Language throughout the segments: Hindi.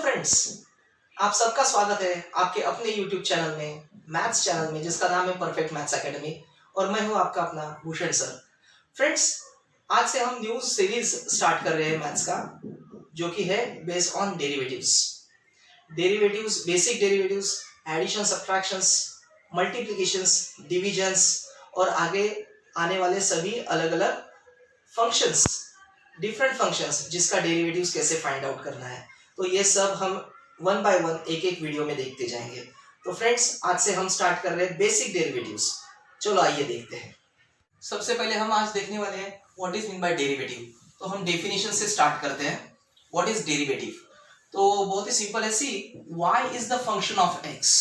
फ्रेंड्स, आप सबका स्वागत है आपके अपने YouTube चैनल में, मैथ्स चैनल में, जिसका नाम है परफेक्ट मैथ्स एकेडमी। और मैं हूं आपका अपना भूषण सर। फ्रेंड्स, आज से हम न्यू सीरीज स्टार्ट कर रहे हैं मैथ्स का, जो कि है based on derivatives. Basic derivatives, addition, subtractions, multiplications, divisions और आगे आने वाले सभी अलग अलग फंक्शंस, डिफरेंट फंक्शंस जिसका डेरिवेटिव्स कैसे फाइंड आउट करना है। तो ये सब हम वन बाय वन एक एक वीडियो में देखते जाएंगे। तो फ्रेंड्स, आज से हम स्टार्ट कर रहे हैं बेसिक डेरिवेटिव्स। चलो आइए देखते हैं। सबसे पहले हम आज देखने वाले हैं what is mean by derivative. तो हम डेफिनेशन से स्टार्ट करते हैं। What is derivative? तो बहुत ही सिंपल है। सी, y is the function of x।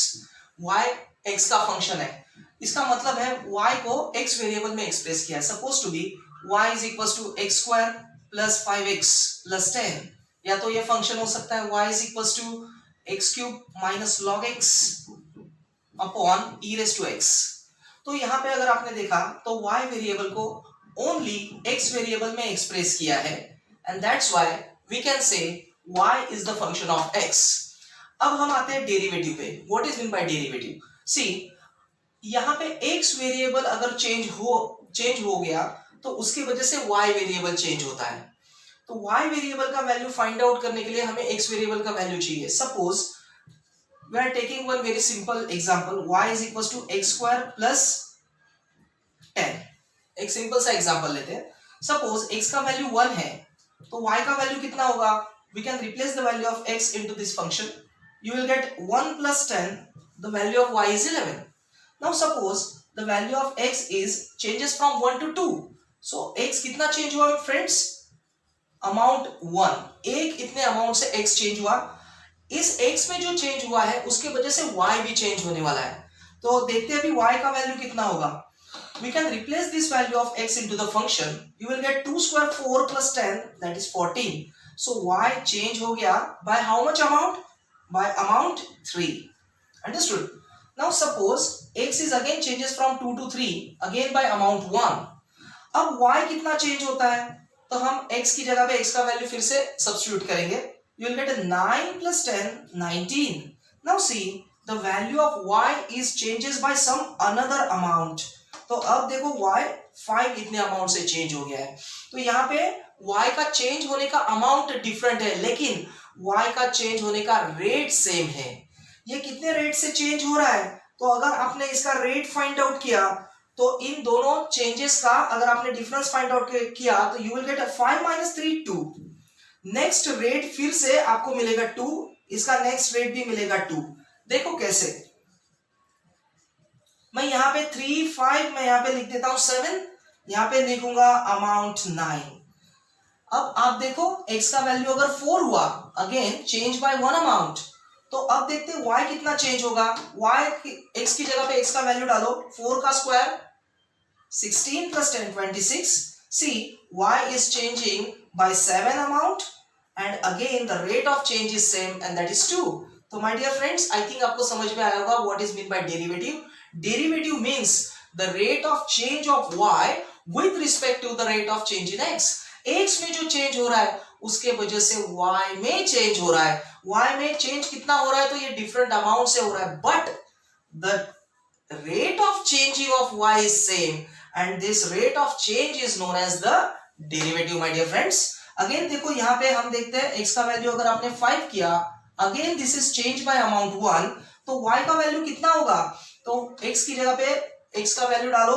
y x का फंक्शन है। इसका मतलब है y को x वेरिएबल में एक्सप्रेस किया है। Suppose to be y is equal to x square plus 5x plus 10, या तो ये फंक्शन हो सकता है y is equal to x cube minus log x upon e raise to x। तो यहाँ पे अगर आपने देखा तो y वेरिएबल को ओनली x वेरिएबल में एक्सप्रेस किया है, and that's why we can say y is the function of x। अब हम आते हैं डेरिवेटिव पे। What is mean by derivative? See, यहाँ पे x वेरिएबल अगर चेंज हो गया तो उसकी वजह से y वेरिएबल चेंज होता है। तो y वेरिएबल का वैल्यू फाइंड आउट करने के लिए हमें x वेरिएबल का वैल्यू चाहिए। Suppose we are taking one very simple example, y is equal to x square plus 10। एक सिंपल सा एग्जांपल लेते हैं। सपोज x का वैल्यू 1 है तो y का वैल्यू कितना होगा? We can replace the value of x into this function. You will get 1 plus 10, the value of y is 11। Now suppose the value of x is changes from 1 to 2। So x कितना चेंज हुआ फ्रेंड्स? अमाउंट 1। एक इतने अमाउंट से x चेंज हुआ। इस x में जो चेंज हुआ है उसके वजह से y भी चेंज होने वाला है। तो देखते हैं अभी y का वैल्यू कितना होगा। We can replace this value of x into the function. You will get 2 square 4 plus 10, that is 14. So y change हो गया by how much amount? By amount 3. Understood? Now suppose x is again changes from 2 to 3, again by amount 1. अब y कितना चेंज होता है? तो हम x की जगह पे x का वैल्यू फिर से सब्स्टिट्यूट करेंगे। You will get a 9 plus 10, 19. Now see, the value of y is changes by some another amount. तो अब देखो y 5 इतने अमाउंट से चेंज हो गया है। तो यहाँ पे y का चेंज होने का अमाउंट डिफरेंट है, लेकिन y का चेंज होने का रेट सेम है। ये कितने रेट से चेंज हो रहा है? तो अगर आपने इसका रेट फाइंड आउट किया तो इन दोनों चेंजेस का अगर आपने डिफरेंस फाइंड आउट किया तो you will gate 5 minus 3 2। Next rate फिर से आपको मिलेगा 2, इसका नेक्स्ट रेट भी मिलेगा 2। देखो कैसे, मैं यहाँ पे 3 5 मैं यहाँ पे लिख देता हूं 7, यहाँ पे लिखूंगा अमाउंट 9। अब आप देखो x का वैल्यू अगर 4 हुआ, अगेन चेंज बाय 1 अमाउंट। तो अब देखते हैं y कितना चेंज होगा। y x की जगह पे x का वैल्यू डालो, 4 का square 16 plus 10 26। See, y is changing by 7 amount and again the rate of change is same and that is 2. तो my dear friends, I think आपको समझ में आया होगा what is meant by derivative. Derivative means the rate of change of y with respect to the rate of change in x. x में जो चेंज हो रहा है उसके वजह से y में चेंज हो रहा है। y में चेंज कितना हो रहा है? तो ये डिफरेंट अमाउंट से हो रहा है, but the rate of changing of y is same and this rate of change is known as the derivative, my dear friends. Again देखो यहाँ पे हम देखते हैं x का वैल्यू अगर आपने 5 किया, again this is change bye amount 1, तो y का वैल्यू कितना होगा? तो x की जगह पे x का वैल्यू डालो,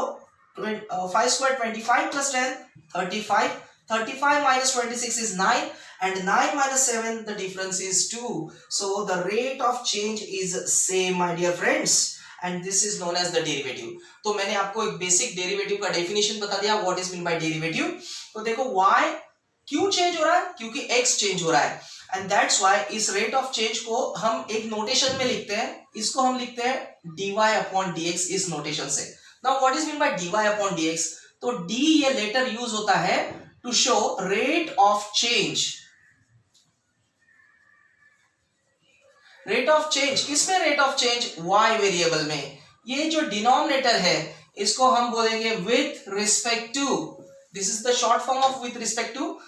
5 square 25 plus 10 35, 35 minus 26 is 9 and 9 minus 7 the difference is 2. So the rate of change is same, my dear friends, and this is known as the derivative. तो मैंने आपको एक बेसिक डेरिवेटिव का डेफिनेशन बता दिया, what is mean by derivative. तो देखो y क्यों चेंज हो रहा है? क्योंकि x चेंज हो रहा है, एंड दैट्स व्हाई इस रेट ऑफ चेंज को हम एक नोटेशन में लिखते हैं। इसको हम लिखते हैं dy अपॉन dx इस नोटेशन से। Now what is mean by dy upon dx? तो d ये लेटर यूज होता है to show rate of change. Rate of change किसमें? Rate of change y variable में। ये जो डिनोमिनेटर है इसको हम बोलेंगे with respect to. This is the short form of with respect to.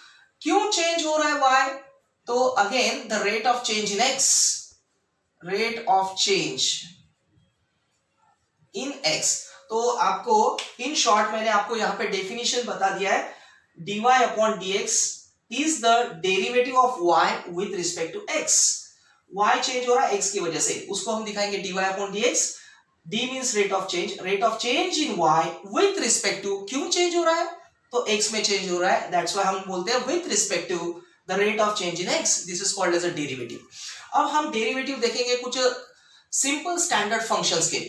क्यों चेंज हो रहा है y? तो again the rate of change in x, rate of change in x, तो आपको इन शॉर्ट मैंने आपको यहां पे डेफिनेशन बता दिया है, dy upon dx is the derivative of y with respect to x। y change हो रहा है x की वजह से, उसको हम दिखाएंगे dy upon dx। d means rate of change in y with respect to, क्यों चेंज हो रहा है तो x में चेंज हो रहा है, दैट्स व्हाई हम बोलते हैं with respect to the rate of change in x, this is called as a derivative. अब हम डेरिवेटिव देखेंगे कुछ सिंपल स्टैंडर्ड फंक्शंस के,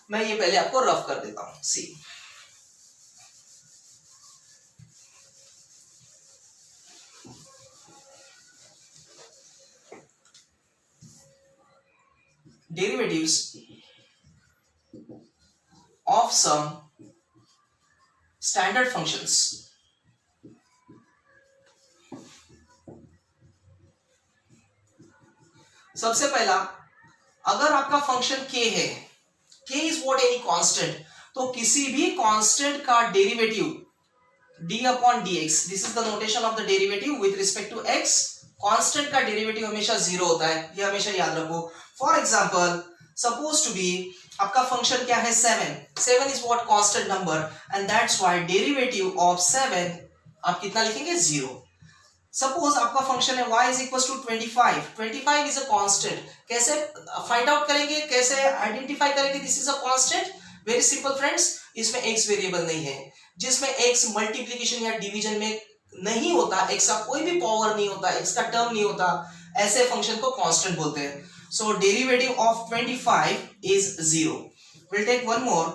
मैं ये पहले आपको रफ कर देता हूं। सी derivatives of some standard functions। सबसे पहला, अगर आपका फंक्शन k है, k is what any constant, तो किसी भी कांस्टेंट का derivative d upon dx, this is the notation of the derivative with respect to x। Constant का डेरिवेटिव हमेशा जीरो होता है, ये हमेशा याद रखो। For example suppose to be आपका फंक्शन क्या है 7 is what constant number and that's why derivative of 7 आप कितना लिखेंगे 0। सपोज आपका फंक्शन है y is equal to 25 is a constant, कैसे फाइंड आउट करेंगे, कैसे आइडेंटिफाई करेंगे this is a constant? Very simple friends, इसमें x वेरिएबल नहीं है, जिसमें x मल्टीप्लिकेशन या डिवीजन में नहीं होता, x का कोई भी पावर नहीं होता, x का टर्म नहीं होता, ऐसे फंक्शन को कांस्टेंट बोलते हैं। So derivative of 25 is 0। Will take one more,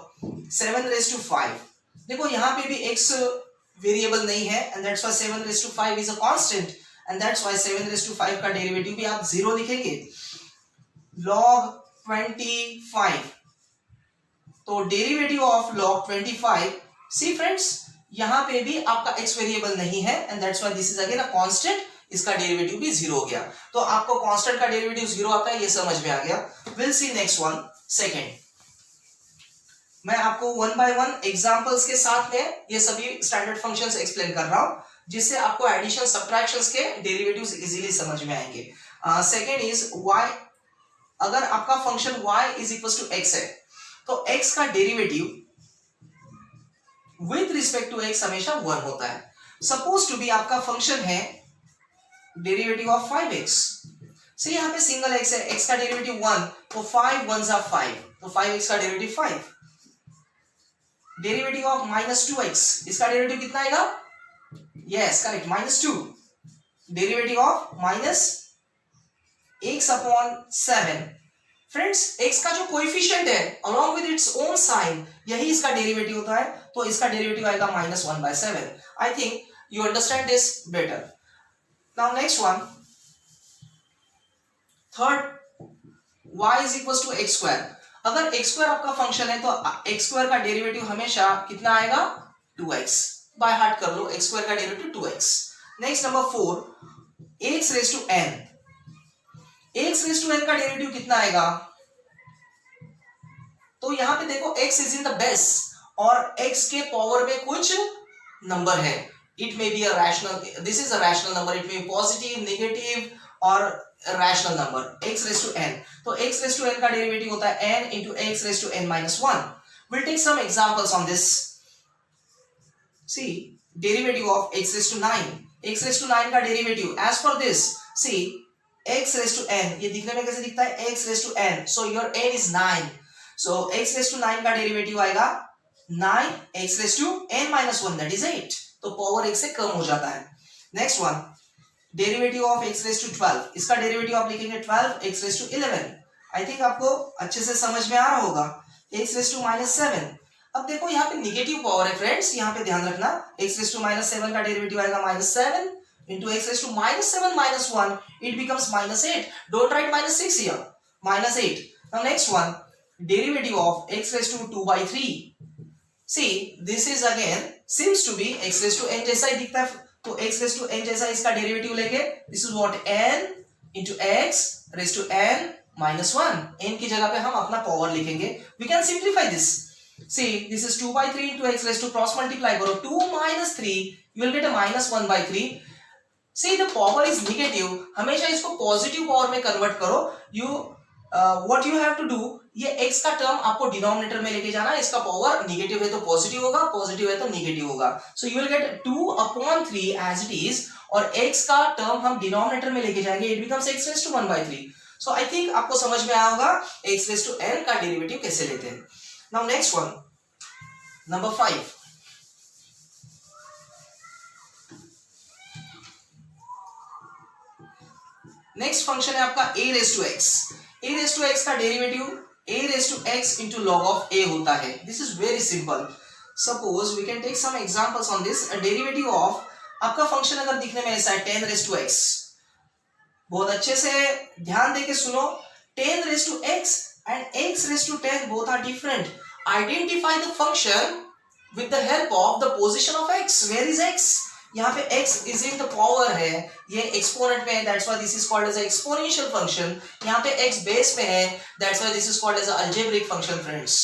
7 raised to 5, देखो यहाँ पे भी x वेरिएबल नहीं है and that's why 7 raised to 5 is a constant and that's why 7 raised to 5 का डेरिवेटिव भी आप 0 लिखेंगे। log 25, तो derivative of log 25, see friends यहां पे भी आपका x वेरिएबल नहीं है and that's why this is again a constant, इसका डेरिवेटिव भी 0 हो गया। तो आपको कांस्टेंट का डेरिवेटिव 0 आता है, ये समझ में आ गया। Will see next one, second. मैं आपको वन बाय वन एग्जांपल्स के साथ में ये सभी स्टैंडर्ड फंक्शंस एक्सप्लेन कर रहा हूं, जिससे आपको एडिशन सब्ट्रैक्शंस के डेरिवेटिव्स इजीली समझ में आएंगे। सेकंड इज y, अगर आपका function y is equal to x है, तो x का derivative with respect to x हमेशा 1 होता है। सपोज टू बी आपका फंक्शन है डेरिवेटिव ऑफ 5x, से यहां पे सिंगल x है, x का डेरिवेटिव 1, तो 5 1s are 5, तो 5x का डेरिवेटिव 5। डेरिवेटिव ऑफ -2x, इसका डेरिवेटिव कितना आएगा? Yes correct, -2। Derivative of -x upon 7, friends x का जो कोएफिशिएंट है along with its own sign, यही इसका डेरिवेटिव होता है, तो इसका डेरिवेटिव आएगा -1/7। I think you understand this better. Now next one, third, y is equal to x square. अगर x स्क्वायर आपका फंक्शन है तो x स्क्वायर का डेरिवेटिव हमेशा कितना आएगा? 2x। बाय हार्ट कर लो, x स्क्वायर का derivative 2x। Next number 4, x raise to n, x raise to n का डेरिवेटिव कितना आएगा? तो यहां पे देखो x is in the base और x के पावर में कुछ नंबर है, it may be a rational, this is a rational number, it may be positive, negative और rational number, x raise to n। तो x रेज टू n का डेरिवेटिव होता है n into x raise to n minus 1। we'll take some examples on this। see derivative of x raised to 9, x raised to 9 का derivative as per this, see x raised to n, ये दिखने में कैसे दिखता है? x raised to n, so your n is 9, so x raised to 9 का डेरिवेटिव आएगा 9 x raised to n minus 1, that is 8, तो पावर 1 से कम हो जाता है। Next one, derivative of x raise to 12, इसका डेरिवेटिव आप लिखेंगे 12 x raise to 11। I think आपको अच्छे से समझ में आ रहा होगा। x रेज टू -7, अब देखो यहाँ पे नेगेटिव पावर है फ्रेंड्स, यहाँ पे ध्यान रखना, x रेज टू -7 का डेरिवेटिव आएगा -7 into x raised to -7 minus 1, it becomes -8. Don't write -6 here, -8. Now next one, derivative of x raised to 2/3. See, this is again seems to be x raised to n जैसा ही दिखता है, तो x raised to n जैसा इसका डेरिवेटिव लेंगे, this is what n into x raised to n minus 1, n की जगह पे हम अपना पावर लिखेंगे। We can simplify this. See, this is 2/3 into x raised to, cross multiply करो, 2 minus 3, you will get a -1/3. See the power is negative, हमेशा इसको पॉजिटिव पावर में कन्वर्ट करो. You what you have to do, ये x का टर्म आपको डिनोमिनेटर में लेके जाना है. इसका पावर निगेटिव है तो पॉजिटिव होगा, पॉजिटिव है तो निगेटिव होगा. So you will get 2/3 as it is, और x का टर्म हम डिनोमिनेटर में लेके जाएंगे, it becomes x raised to 1/3. So I think आपको समझ में आया होगा x raised to n का डेरिवेटिव कैसे लेते हैं. Now next one, number 5. Next function है आपका a raised to x. a raised to x का derivative a raised to x into log of a होता है. This is very simple. Suppose we can take some examples on this. Derivative of आपका फंक्शन अगर दिखने में ऐसा है 10 raised to x, बहुत अच्छे से ध्यान देके सुनो. 10 raised to x and x raised to 10 both are different. Identify the function with the help of the position of x. Where is x? यहाँ पे x is in the power है, ये एक्सपोनेंट में है, that's why this is called as a exponential function. यहाँ पे x बेस में है, that's why this is called as a algebraic function friends.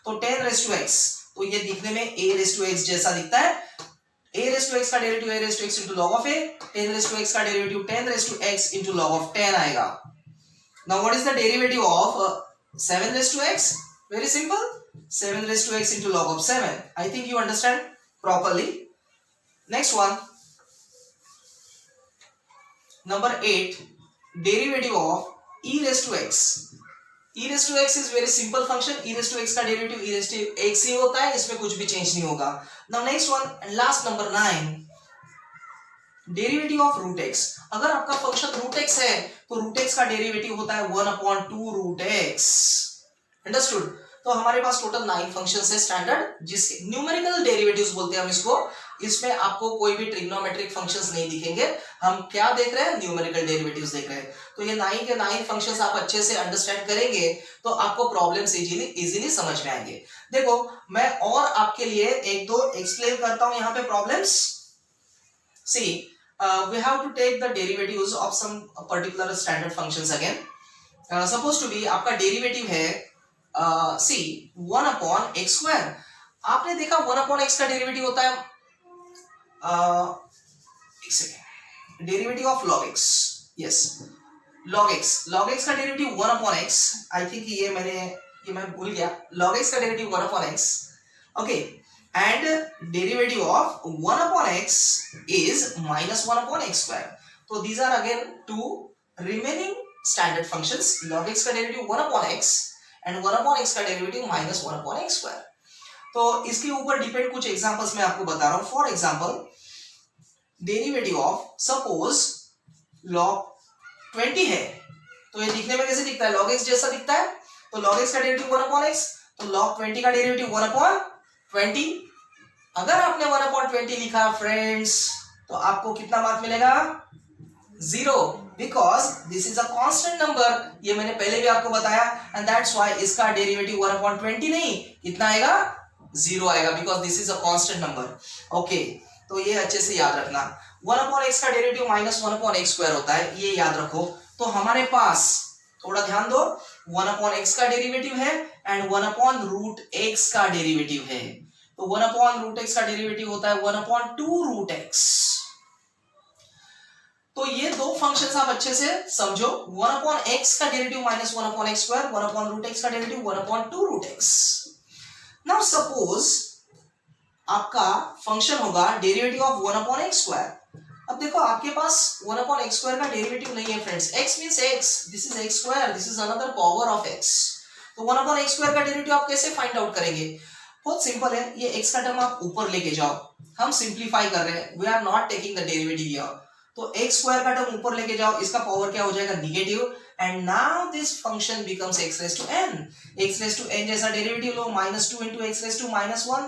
तो 10 raised to x, तो ये दिखने में a raised to x जैसा दिखता है. a raised to x का derivative a raised to x into log of a, 10 raised to x का derivative 10 raised to x into log of 10 आएगा. Now what is the derivative of 7 raised to x? Very simple, 7 raised to x into log of 7. I think you understand properly. Next one, number 8, derivative of e raised to x. e raised to x is very simple function. e raised to x का derivative e raised to x ही होता है, इसमें कुछ भी चेंज नहीं होगा. Now next one and last, number 9, derivative of root x. अगर आपका फंक्शन रूट x है तो रूट x का डेरिवेटिव होता है 1/2 रूट x. अंडरस्टूड? तो हमारे पास टोटल 9 फंक्शंस है स्टैंडर्ड, जिसके न्यूमेरिकल डेरिवेटिव्स बोलते हैं हम इसको. इसमें आपको कोई भी ट्रिग्नोमेट्रिक फंक्शंस नहीं दिखेंगे. हम क्या देख रहे हैं? न्यूमेरिकल डेरिवेटिव्स देख रहे हैं. तो ये 9 के 9 फंक्शंस आप अच्छे से अंडरस्टैंड करेंगे तो आपको प्रॉब्लम्स इजीली समझ में आएंगे. देखो मैं और आपके लिए एक दो एक्सप्लेन करता हूं यहाँ पे problems. See we have to take the derivatives of some particular standard functions again. Suppose to be आपका डेरिवेटिव है सी 1/x square. आपने देखा 1/x का डेरिवेटिव होता है एक second, derivative of log x. Yes, log x का डेरिवेटिव 1/x. आई थिंक ये मैं भूल गया. log x का derivative 1/x. Okay, and derivative of 1/x is -1/x square. So these are again two remaining standard functions. log x का डेरिवेटिव 1/x and 1/x का डेरिवेटिव -1/x square. तो इसके ऊपर डिपेंड कुछ एग्जांपल्स मैं आपको बता रहा हूं. For example, derivative of suppose log 20 है, तो ये दिखने में कैसे दिखता है? log x जैसा दिखता है. तो log x का डेरिवेटिव 1/x, तो log 20 का डेरिवेटिव 1/20. अगर आपने 1/20 लिखा फ्रेंड्स तो आपको कितना मार्क मिलेगा? 0, because this is a constant number. ये मैंने पहले भी आपको बताया, एंड दैट्स व्हाई इसका डेरिवेटिव 1/20 नहीं, कितना आएगा? 0 आएगा, because this is a constant number. Okay, तो ये अच्छे से याद रखना. 1/x का डेरिवेटिव -1/x स्क्वायर होता है, ये याद रखो. तो हमारे पास थोड़ा ध्यान दो, 1/x का डेरिवेटिव है एंड 1/√x का डेरिवेटिव है. तो 1/√x का डेरिवेटिव होता है 1/2√x. तो ये दो फंक्शंस आप अच्छे से समझो. 1/x का डेरिवेटिव -1/x स्क्वायर, 1/√x का डेरिवेटिव 1/2√x. नाउ सपोज आपका फंक्शन होगा डेरिवेटिव ऑफ 1/x स्क्वायर. अब देखो आपके पास 1/x स्क्वायर का डेरिवेटिव नहीं है friends. x means x, this is x square, this is another power of x. तो 1/x स्क्वायर का डेरिवेटिव आप कैसे फाइंड आउट करेंगे? बहुत सिंपल है. ये x का टर्म आप ऊपर लेके जाओ. हम सिंप्लीफाई कर रहे हैं, we are not taking the derivative here. तो x स्क्वायर का टर्म ऊपर लेके जाओ, इसका पावर क्या हो जाएगा? Negative. And now this function becomes x raised to n. x raised to n जैसा डेरिवेटिव लो, -2 into x raised to -1,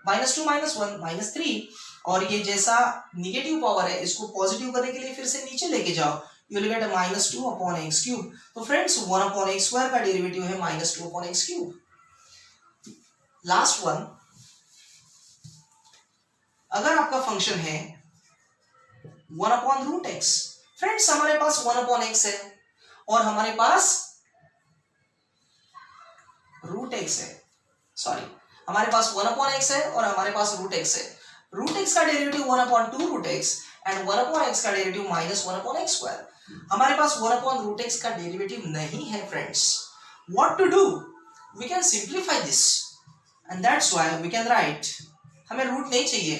-2 -1 -3. और ये जैसा निगेटिव पावर है, इसको पॉजिटिव करने के लिए फिर से नीचे लेके जाओ, you will gate -2/x cube. तो फ्रेंड्स 1/x स्क्वायर का डेरिवेटिव है -2/x क्यूब. लास्ट वन, अगर आपका फंक्शन है 1/√x. फ्रेंड्स हमारे पास 1/x है और हमारे पास √x है. सॉरी, हमारे पास 1/x है और हमारे पास √x है. √x का derivative 1/2√x and 1 upon x का derivative minus 1 upon x square. हमारे पास 1 अपॉन रूट एक्स का डेरिवेटिव नहीं है friends. What to do? We can simplify this and that's why we can write, हमें रूट नहीं चाहिए,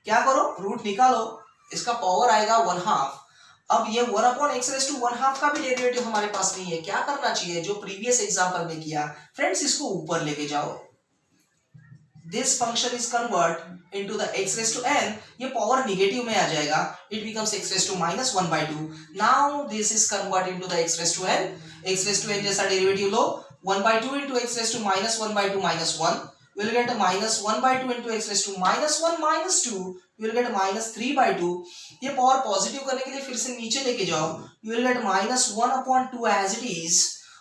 क्या करो रूट निकालो, इसका पावर आएगा 1/2। अब ये 1 अपॉन एक्स रेज टू 1/2 का भी डेरिवेटिव हमारे पास नहीं है, क्या करना चाहिए जो प्रीवियस एग्जांपल में किया फ्रेंड्स, इसको ऊपर लेके जाओ। This function is convert into the x raised to n, ये पावर निगेटिव में आ जाएगा, it becomes x raised to minus 1/2। now this is convert into the x raised to n, x raised to n जैसा derivative low, 1/2 into x raised to minus 1/2 minus 1, you will get a minus 1/2 into x raised to minus 1 minus 2, you will get minus 3/2। ये पावर पॉजिटिव करने के लिए फिर से नीचे लेके जाओ, you will get minus 1 upon 2 as it is,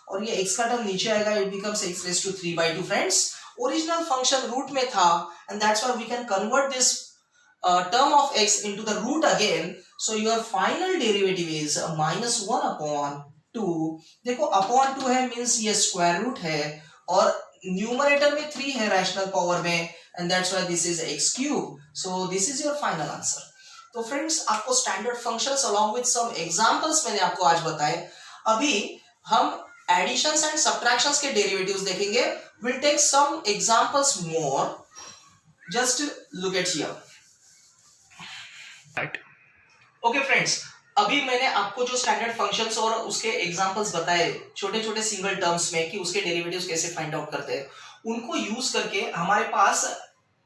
और ये x का टर्म नीचे आएगा, it becomes x raised to 3/2 friends. Original function root में था and that's why we can convert this term of x into the root again, so your final derivative is minus 1 upon 2। देखो upon 2 है means ये स्क्वायर रूट है और न्यूमरेटर में 3 है रैशनल पावर में, and that's why this is x cube, so this is your final answer। तो फ्रेंड्स आपको standard functions along with some examples मैंने आपको आज बताए। अभी हम एडिशंस एंड सब्ट्रैक्शंस के डेरिवेटिव्स देखेंगे। we'll take some examples more, just look at here, right? okay friends, अभी मैंने आपको जो स्टैंडर्ड फंक्शंस और उसके एग्जांपल्स बताए छोटे छोटे सिंगल टर्म्स में कि उसके डेरिवेटिव्स कैसे फाइंड आउट करते हैं, उनको यूज करके हमारे पास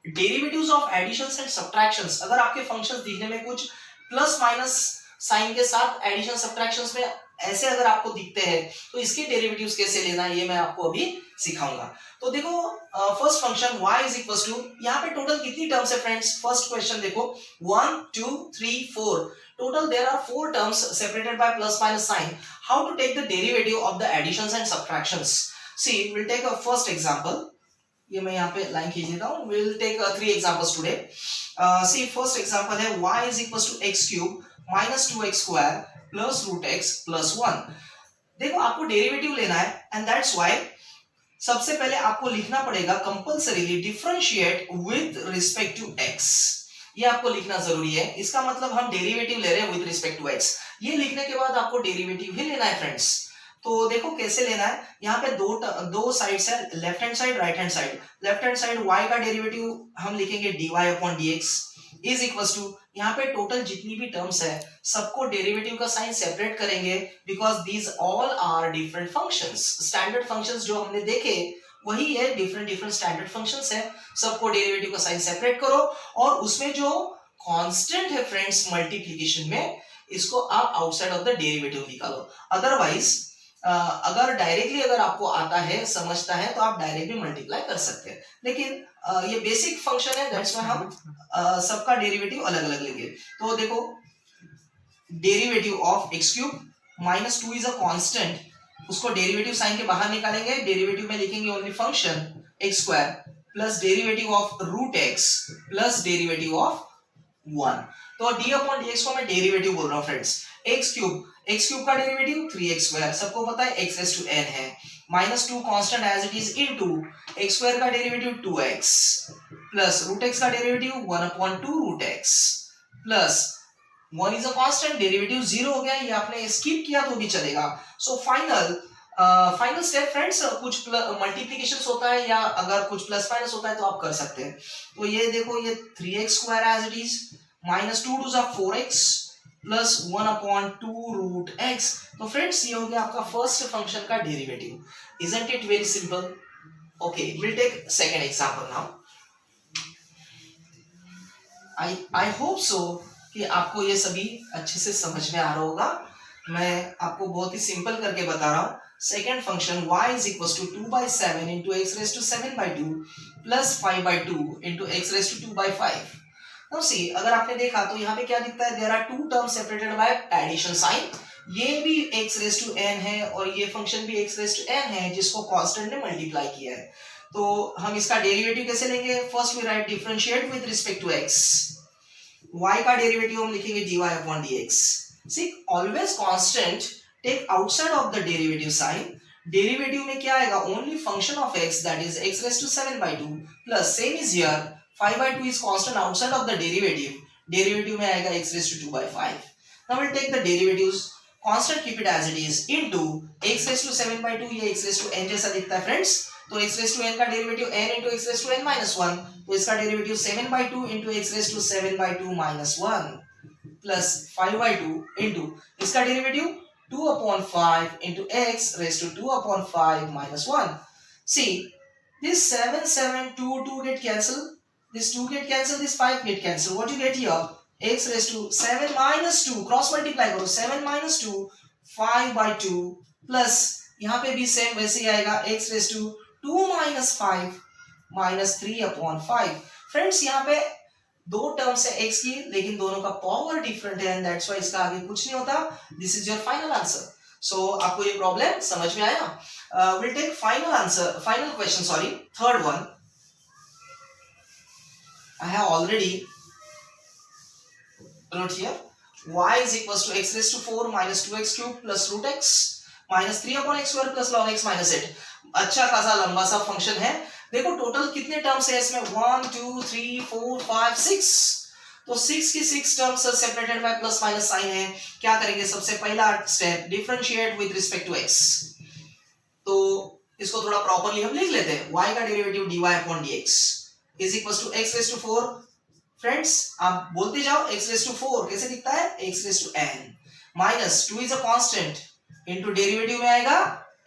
derivatives of additions and subtractions, अगर आपके फंक्शंस दिखने में कुछ प्लस माइनस साइन के साथ एडिशन सब्ट्रैक्शंस में ऐसे अगर आपको दिखते हैं तो इसके डेरिवेटिव्स कैसे लेना है ये मैं आपको अभी सिखाऊंगा। तो देखो first function y is equal to, यहाँ पे टोटल कितनी टर्म्स है फ्रेंड्स, फर्स्ट क्वेश्चन देखो 1 2 3 4, total there are 4 terms separated by plus minus sign. How to take the derivative of the additions and subtractions? See will take a first example, ये मैं यहाँ पे लाइन खींच देता हूँ, will take 3 examples today. See first example है y is equal to x cube minus 2x square plus root x plus 1। देखो आपको डेरिवेटिव लेना है एंड दैट्स व्हाई सबसे पहले आपको लिखना पड़ेगा compulsorily differentiate with respect to x, ये आपको लिखना जरूरी है। इसका मतलब हम डेरिवेटिव ले रहे हैं विद रिस्पेक्ट टू x, ये लिखने के बाद आपको डेरिवेटिव ही लेना है फ्रेंड्स। तो देखो कैसे लेना है, यहाँ पे दो साइड्स है, left hand side right hand side. Left hand side y का डेरिवेटिव हम लिखेंगे dy upon dx is equals to, यहाँ पे टोटल जितनी भी टर्म्स है सबको डेरिवेटिव का साइन सेपरेट करेंगे because these all are different functions. Standard functions जो हमने देखे वही है, डिफरेंट स्टैंडर्ड फंक्शंस है, सबको डेरिवेटिव का साइन सेपरेट करो और उसमें जो कांस्टेंट है फ्रेंड्स मल्टीप्लिकेशन में, इसको आप आउटसाइड ऑफ द डेरिवेटिव निकालो। अदरवाइज अगर डायरेक्टली अगर आपको आता है समझता है तो आप डायरेक्टली मल्टीप्लाई कर सकते हैं, लेकिन ये बेसिक फंक्शन है दैट्स व्हाई हम सबका डेरिवेटिव अलग अलग लेंगे। तो देखो derivative of x cube minus 2 is a constant, उसको डेरिवेटिव साइन के बाहर निकालेंगे, डेरिवेटिव में लिखेंगे only function x square plus derivative of root x plus derivative of 1। तो d अपॉन dx को मैं डेरिवेटिव बोल रहा हूं फ्रेंड्स। x क्यूब का डेरिवेटिव 3x स्क्वायर, सबको पता है x रेज़ टू n है, minus 2 constant as it is into x square का derivative 2x plus root x का derivative 1 upon 2 root x plus 1 is a constant, derivative 0 हो गया, ये आपने स्किप किया तो भी चलेगा। सो फाइनल स्टेप फ्रेंड्स, कुछ मल्टीप्लिकेशंस होता है या अगर कुछ प्लस माइनस होता है तो आप कर सकते हैं। तो ये देखो ये 3x square as it is minus 2 two 4x plus 1 upon 2 root x। तो फ्रेंड्स ये हो गया आपका फर्स्ट फंक्शन का derivative. Isn't it very simple? Okay, will take second example now. I hope so कि आपको ये सभी अच्छे से समझ में आ रहा होगा। मैं आपको बहुत ही सिंपल करके बता रहा हूँ। Second function y is equal to 2/7 into x raise to 7/2 plus 5/2 into x raise to 2/5। Now see, अगर आपने देखा तो यहाँ पे क्या दिखता है, there are two terms separated by addition sign। ये भी x raised to n है और ये फंक्शन भी x raised to n है जिसको कांस्टेंट ने मल्टीप्लाई किया है। तो हम इसका डेरिवेटिव कैसे लेंगे? First we write differentiate with respect to x, y का डेरिवेटिव हम लिखेंगे dy upon dx। See, always constant take outside of the derivative sign। Derivative में क्या आएगा? Only function of x that is x raised to 7/2 plus same is here 5/2 is constant outside of the derivative, derivative में आएगा x raised to 2 by 5. Now we'll take the derivatives. Constant keep it as it is into x raised to 7 by 2. ये x raised to n जैसा दिखता है फ्रेंड्स. तो x raised to n का derivative n into x raised to n minus 1. तो इसका derivative 7 by 2 into x raised to 7 by 2 minus 1 plus 5 by 2 into इसका derivative 2 upon 5 into x raised to 2 upon 5 minus 1. See, this 7, 7, 2, 2 get cancelled. This 2 get cancelled, this 5 get cancelled. What you get here? X raised to 7 minus 2. Cross multiply करो. 7 minus 2, 5 by 2 plus यहाँ पे भी सेम वैसे ही आएगा. X raised to 2 minus 5 minus 3 upon 5. Friends यहाँ पे दो टर्म्स है x की, लेकिन दोनों का पावर डिफरेंट है, एंड दैट्स व्हाई इसका आगे कुछ नहीं होता. This is your final answer. So आपको ये प्रॉब्लम समझ में आया? We'll take final question, sorry, third one. I have already wrote here. Y is equals to x raised to 4 minus 2x cube plus root x minus 3 upon x square plus log x minus 8. अच्छा खासा लंबा सा फंक्शन है. देखो टोटल कितने टर्म्स है इसमें? 1 2 3 4 5 6. तो 6 की 6 terms separated by plus minus sign है. क्या करेंगे? सबसे पहला step, differentiate with respect to x. तो इसको थोड़ा प्रॉपर्ली हम लिख लेते हैं. y का derivative dy upon dx is equals to x raised to 4. Friends आप बोलते जाओ. x raised to 4 कैसे दिखता है? x raised to n minus 2 is a constant into derivative में आएगा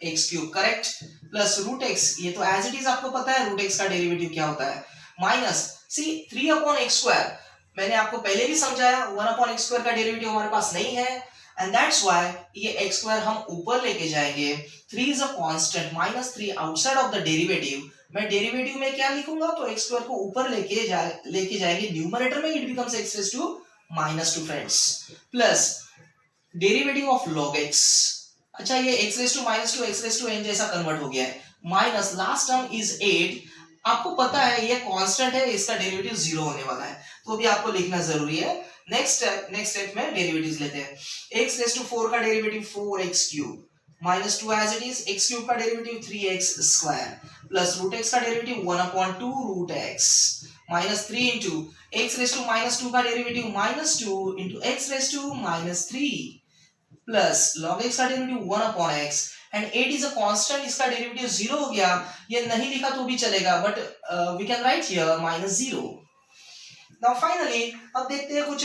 x cube, correct, plus root x. ये तो एज इट इज आपको पता है रूट x का डेरिवेटिव क्या होता है. माइनस सी 3 अपॉन x स्क्वायर. मैंने आपको पहले भी समझाया 1 अपॉन x स्क्वायर का डेरिवेटिव हमारे पास नहीं है, एंड दैट्स व्हाई ये x स्क्वायर हम ऊपर लेके जाएंगे. 3 is a constant, minus 3 outside of the derivative. मैं डेरिवेटिव में क्या लिखूंगा? तो x स्क्वायर को ऊपर लेके जाएंगे न्यूमरेटर में. It becomes x raised to -2 friends, plus derivative of log x. अच्छा ये x raised to -2 x raised to n जैसा कन्वर्ट हो गया है. Minus last term is 8. आपको पता है ये कांस्टेंट है, इसका डेरिवेटिव 0 होने वाला है, तो भी आपको लिखना जरूरी है. नेक्स्ट स्टेप में डेरिवेटिव्स लेते हैं. x raised to 4 का derivative 4x cube minus 2 as it is. x cube का derivative 3x square plus root x का derivative 1 upon 2 root x minus 3 into x raised to -2 का derivative -2 into x raised to -3 plus log x का derivative 1 upon x, and 8 is a constant. इसका डेरिवेटिव 0 हो गया. ये नहीं लिखा तो भी चलेगा, but we can right here -0. Now finally अब देखते हैं कुछ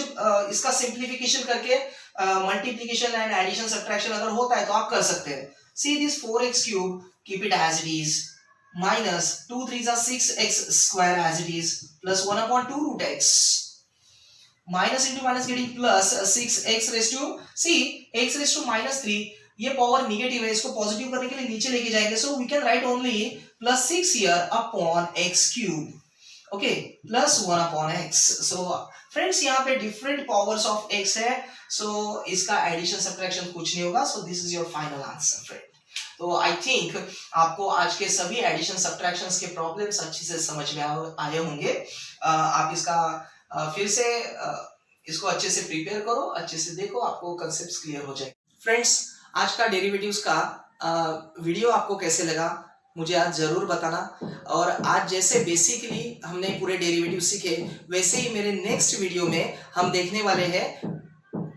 इसका सिंप्लीफिकेशन करके. मल्टीप्लिकेशन एंड एडिशन सब्ट्रैक्शन अगर होता है तो आप कर सकते हैं. See this 4x cube, keep it as it is, minus 2 3 6x square as it is, plus 1 upon 2 root x, minus into minus getting plus 6x raise to, see x raise to -3. ये पावर निगेटिव है, इसको पॉजिटिव करने के लिए नीचे लेके जाएंगे. So we can write only plus 6 here upon x cube, okay, plus 1 upon x. So friends यहाँ पे डिफरेंट पावर्स ऑफ x है, सो इसका एडिशन सब्ट्रैक्शन कुछ नहीं होगा. So this is your final answer friend. तो आई थिंक आपको आज के सभी एडिशन सब्ट्रैक्शंस के प्रॉब्लम्स अच्छे से समझ में आए होंगे. आप इसका फिर से इसको अच्छे से प्रिपेयर करो, अच्छे से देखो, आपको कंसेप्ट्स क्लियर हो जाए. फ्रेंड्स आज का डेरिवेटिव्स का वीडियो आपको कैसे लगा मुझे आज जरूर बताना. और आज जैसे बेसिकली हमने पूरे डेरिवेटिव सीखे, वैसे ही मेरे नेक्स्ट वीडियो में हम देखने वाले हैं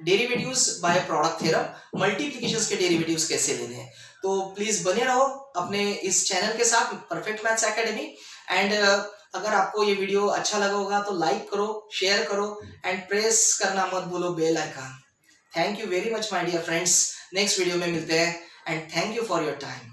derivatives by product theorem, multiplications के डेरिवेटिव्स कैसे लेने हैं. तो प्लीज बने रहो अपने इस चैनल के साथ, परफेक्ट मैथ्स एकेडमी. एंड अगर आपको ये वीडियो अच्छा लगा होगा तो लाइक करो, शेयर करो, एंड प्रेस करना मत भूलो bell icon. Thank you very much my dear friends. Next video में मिलते हैं, and thank you for your time.